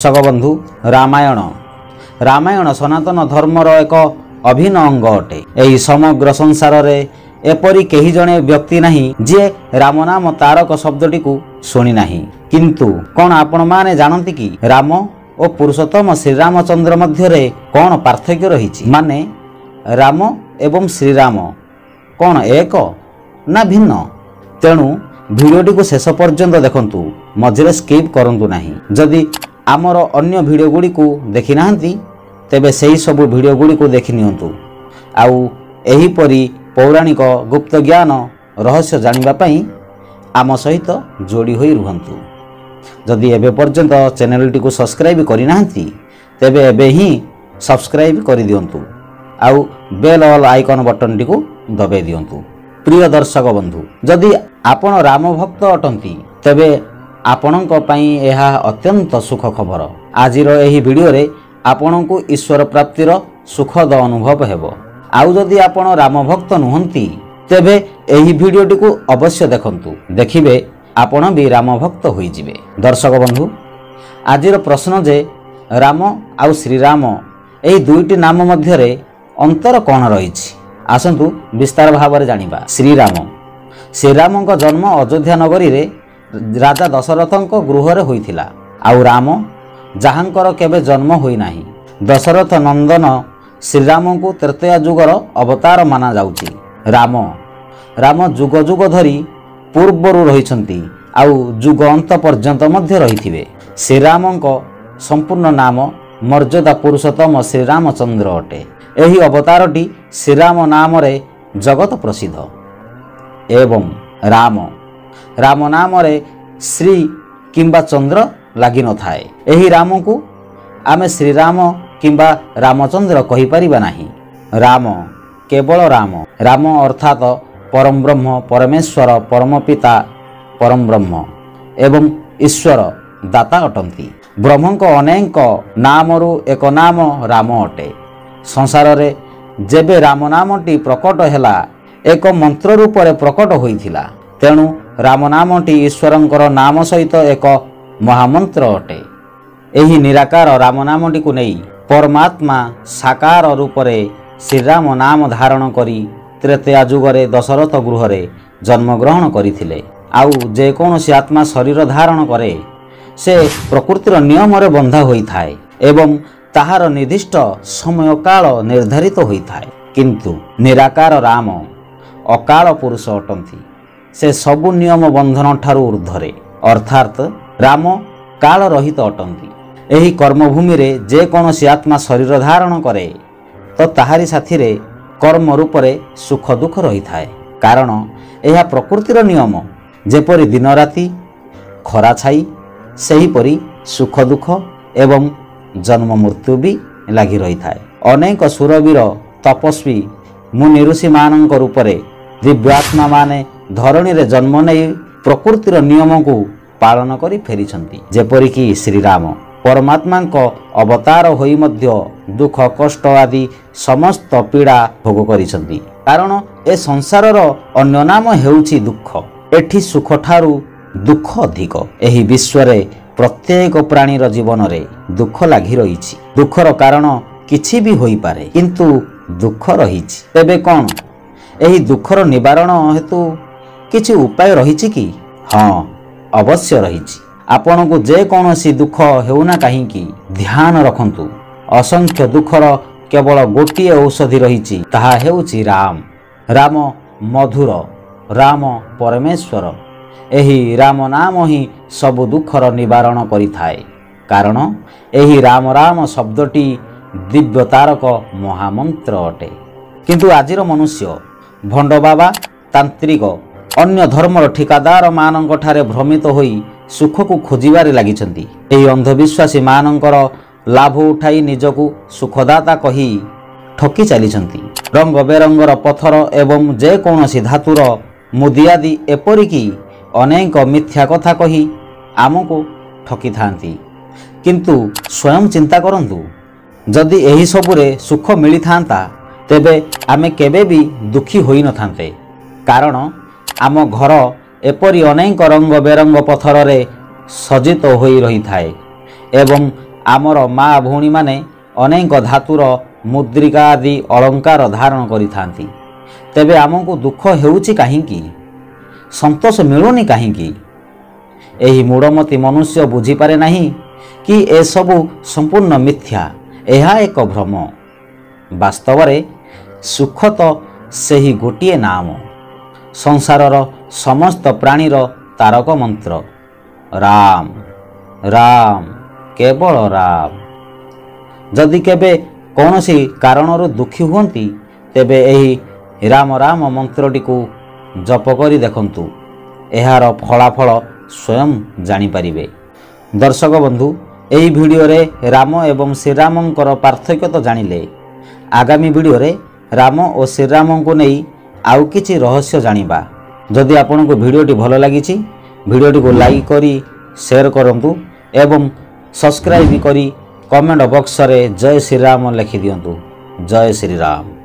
दर्शक बंधु रामायण रामायण सनातन धर्मर एक अभिन्न अंग अटे। यही समग्र संसार रे एपरी केही जणे व्यक्ति नाही जे राम नाम तारक शब्दटी को शुणी नाही। किंतु कौन आपण माने जानती कि राम और पुरुषोत्तम श्रीरामचंद्र मध्य रे कौन पार्थक्य रही? माने राम एवं श्रीराम कौन एक ना भिन्न? तेणु भिडियोटी को शेष पर्यंत देखंतु, मझे स्किप करंतु नाही। जदि आमर अन्य भिडियो गुड़ी को देखि नाहंती तेबे सेही सबु भिडियो गुड़ी को देखि नियंतु। आउ एहीपरि पौराणिक गुप्त ज्ञान रहस्य जानिबा पई आम सहित जोड़ी होई रुहंतु। जदि एबे पर्यंत चैनलटी को सब्सक्राइब करि नाहंती तेबे एबे ही सब्सक्राइब करि दियंतु। आउ बेल ऑल आइकन बटन टी को दबाई दियंतु। प्रिय दर्शक बंधु, जदि आपण राम भक्त अटंती तेबे आपणक पई यह अत्यंत सुख खबर। आजिर एही वीडियो रे आपणको ईश्वर प्राप्तिर सुखद अनुभव हेबो। आउ जदि आपण राम भक्त नुहंती तेबे एही वीडियोटी को अवश्य देखंतु, देखिबे आपण भी राम भक्त होई जिवे। दर्शक बंधु, आजिर प्रश्न जे राम आउ श्रीराम एही दुईटी नाम मध्य रे अंतर कोन रहिछि, आसंतु विस्तार भाव जानिबा। श्रीरामଙ୍କ जन्म अयोध्या नगरी रे राजा दशरथଙ୍କ गृहरे होइथिला। आउ राम जहाँकर केबे जन्म होई नाही। दशरथ नंदन श्रीराम को तृतीय जुगर अवतार माना जाउछि। राम जुग जुग धरी पूर्वरु रहिछंती, आउ जुग अंत पर्यंत मध्य रहिथिबे। श्रीरामଙ୍କ संपूर्ण नाम मर्यादा पुरुषोत्तम श्रीरामचंद्र अटे। एही अवतारटी श्रीराम नाम रे जगत प्रसिद्ध। एवं राम नाम रे श्री किंबा चंद्र लागि न थाए। एही राम को आमे श्रीराम किंबा रामचंद्र कहि परिबा नाही। राम केवल राम अर्थात परम ब्रह्म, परमेश्वर, परम पिता, परम ब्रह्म एवं ईश्वर दाता अटंती। ब्रह्मक अनेक नामरु एक नाम राम अटे। संसार रे जेबे राम नामटी प्रकट हैला एक मंत्र रूप रे प्रकट होइथिला। तेणु राम नामटी ईश्वरंकर नाम सहित एक महामंत्र अटे। एही निराकार राम नामटी को नहीं परमात्मा साकार रूप रे श्रीराम नाम धारण करी त्रेतया जुगरे दशरथ गृहरे जन्म ग्रहण करिथिले। आउ जे कोनोसी आत्मा शरीर धारण करे से प्रकृतिर नियम रे बंधा होई थाए एवं ताहार निर्दिष्ट समय काल निर्धारित होई थाए। किंतु निराकार राम अकाल पुरुष अटंती। से सबु नियम बंधन ठारू ऊर्ध्वरे, अर्थात राम काल रहित अटंती। एही कर्मभूमि रे जे कोनोसी आत्मा शरीर धारण करे तो ताहारी साथी रे कर्म रूप रे सुख दुख रही थाए। कारण यह प्रकृतिर नियम। जेपरि दिन राति खरा छाई सेहीपरि सुख दुख एवं जन्म मृत्यु भी लगी रही थाए। अनेक सुरवीर तपस्वी मुनि ऋषि मानक रूप रे दिव्यात्मा माने धरणी रे जन्म नहीं प्रकृतिर नियम को पालन करी फेरिछंती। जेपरिकी श्रीराम परमात्मा को अवतार होई मध्य दुख कष्ट आदि समस्त पीड़ा भोग करिछंती। कारण ए संसारर अन्य नाम हेउछि दुख। एठी सुख ठारू दुख अधिक। एही विश्व रे प्रत्येक प्राणीर जीवन रे दुख लागि रहिछि। दुखर कारण किछि भी होई पारे, किंतु दुख रहिछि। तेबे कोन एही दुखर निवारण हेतु किछि उपाय रहिछि कि? हाँ, अवश्य रहिछि। आपण को जे कोनोसी दुख हेउना काहींकी ध्यान रखंतु। असंख्य दुखर केवल गोटिए औषधि रहिछि, ताहा हेउछि राम। राम मधुर, राम परमेश्वर। एही राम नाम ही सब दुखर निवारण करिथाए। कारण एही राम राम शब्दटी दिव्य तारक महामंत्र अटे। किंतु आजिर मनुष्य भंड बाबा, तांत्रिक, अन्य धर्मर ठिकादार मानक ठारे भ्रमित होई सुख को खोजिबारे लागिछंती। एही अंधविश्वासी मानकर लाभ उठाई निजको सुखदाता कही ठकी चलीछंती। रंग बेरंगर पत्थर एवं जे कोनोसी धातुर मुदी आदि एपरिकी अनेक मिथ्या कथा कही आमको ठकी थांती। किंतु स्वयं चिंता करंतु, जदि एही सबुरे सुख मिली थांता तेबे आमे केबे भी दुखी होई न थांते। कारण आम घर एपरी अनेक रंग बेरंग पत्थर रे सजित होई रही थाए एवं ଆମର ମା ଭଉଣୀମାନେ ଅନେକ ଧାତୁର ମୁଦ୍ରିକା ଆଦି ଅଳଙ୍କାର ଧାରଣ କରିଥାନ୍ତି। ତେବେ ଆମକୁ ଦୁଃଖ ହେଉଛି କାହିଁକି? ସନ୍ତୋଷ ମିଳୁନି କାହିଁକି? ଏହି ମୂଢ଼ମତି ମନୁଷ୍ୟ ବୁଝିପାରେ ନାହିଁ କି ଏସବୁ ସମ୍ପୂର୍ଣ୍ଣ ମିଥ୍ୟା, ଏହା ଏକ ଭ୍ରମ। ବାସ୍ତବରେ ସୁଖ ତ ସେହି ଗୋଟିଏ ନାମ, ସଂସାରର ସମସ୍ତ ପ୍ରାଣୀର ତାରକ ମନ୍ତ୍ର, ରାମ ରାମ କେବଳ ରାମ। ଯଦି କେବେ କୌଣସି କାରଣରୁ ଦୁଃଖୀ ହୁଅନ୍ତି, ତେବେ ଏହି ରାମ ରାମ ମନ୍ତ୍ରଟିକୁ ଜପ କରି ଦେଖନ୍ତୁ, ଏହାର ଫଳାଫଳ ସ୍ୱୟଂ ଜାଣିପାରିବେ। ଦର୍ଶକ ବନ୍ଧୁ, ଏହି ଭିଡ଼ିଓରେ ରାମ ଏବଂ ଶ୍ରୀରାମଙ୍କର ପାର୍ଥକ୍ୟ ତ ଜାଣିଲେ। ଆଗାମୀ ଭିଡ଼ିଓରେ ରାମ ଓ ଶ୍ରୀରାମଙ୍କୁ ନେଇ ଆଉ କିଛି ରହସ୍ୟ ଜାଣିବା। ଯଦି ଆପଣଙ୍କୁ ଭିଡ଼ିଓଟି ଭଲ ଲାଗିଛି, ଭିଡ଼ିଓଟିକୁ ଲାଇକ୍ କରି ସେୟାର କରନ୍ତୁ ଏବଂ ସବସ୍କ୍ରାଇବ୍ କରି କମେଣ୍ଟ ବକ୍ସରେ ଜୟ ଶ୍ରୀରାମ ଲେଖିଦିଅନ୍ତୁ। ଜୟ ଶ୍ରୀରାମ।